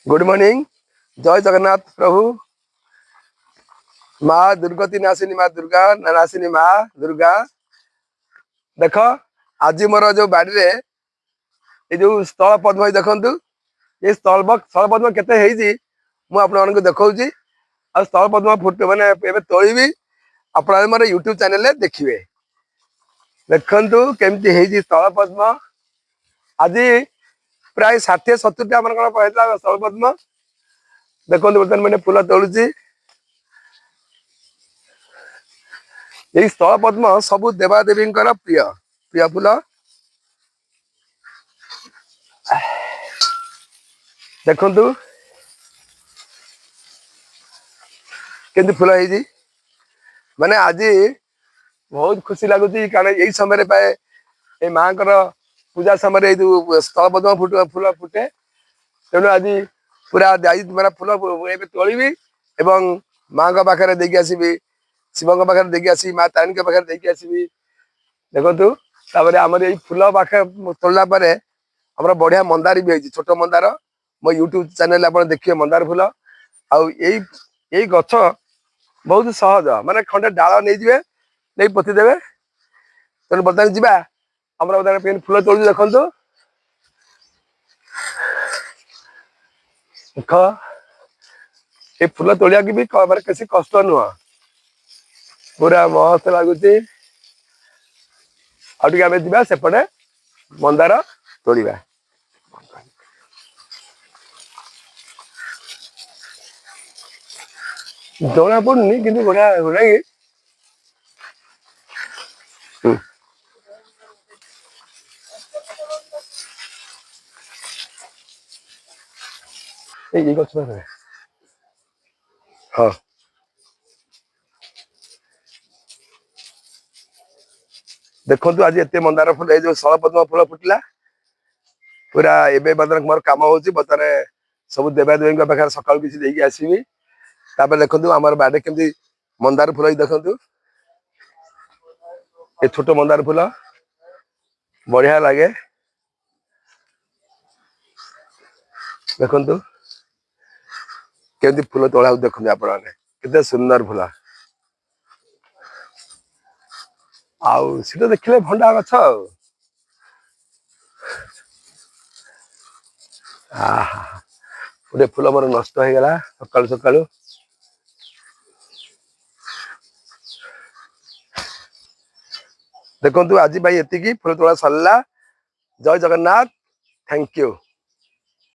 Good morning. जय जगन्नाथ प्रभु। माँ दुर्गति नासिनी माँ दुर्गा नासिनी माँ दुर्गा। देख आज मोर जो बाड़ी रे ये जो स्थल पद्म देखु ये स्थल पद्म केते मु आपन देखौची। आ स्थल पद्म फुट माने तोड़बी आप मोर यूट्यूब चैनल देखिए। देखु केमती स्थल पद्म आज प्राय 60-70 आम कौन पहला स्थल पद्म देखो बर्तमान मैंने फूल तोड़ुची। यही स्थल पद्म सबु देवादेवी प्रिय प्रिय फूल। देखु केमती फूल है माने आज बहुत खुशी लगुच कारण यही समय पाए ये माँ पूजा समय जो स्थल पद्म फूल फुटे तेणु आज पूरा माना फूल तोड़बी एवं माँ का पाखे देकी आसबि शिव पाखे देकी आसबि माँ तारिणी के पाखे देकी आसबि। देखु आमर यही फूल पाखे तोड़ला आमर बढ़िया मंदार भी है छोट मंदार मो यूट्यूब चैनल आप देखिए मंदार फूल आई गछ बहुत सहज माने खंडे डाल नहीं नहीं पोतीदेवे। तेणु बर्तमान जावा आम फूल तोड़ देखु देख ये फूल तोड़िया भी किसी कष्ट नुह पूरा मस्त लगुच। आम जा सेपटे मंदार तोड़ा जना पड़नी कि बढ़िया नहीं गछ हाँ देखु आज एत मंदार फूल जो स्थल पद्म फूल फुटला पूरा एवं बर्तमान मोर कम हो बर्तमान सब देवादेवी पाखे सका किसी देकी आसबि। देखु आम बाड़े केमती मंदार फूल देखु ये छोट मंदार फूल बढ़िया लगे। देखु केमती फूल तोड़ा देखते आप सुंदर फूल आउ सीटा देखिले भंडा गछ गोटे फूल मोर नष्ट हो गला सकाळु सकाळु। देखु आज भाई एतिकी फूल तोड़ा सरला। जय जगन्नाथ। Thank you.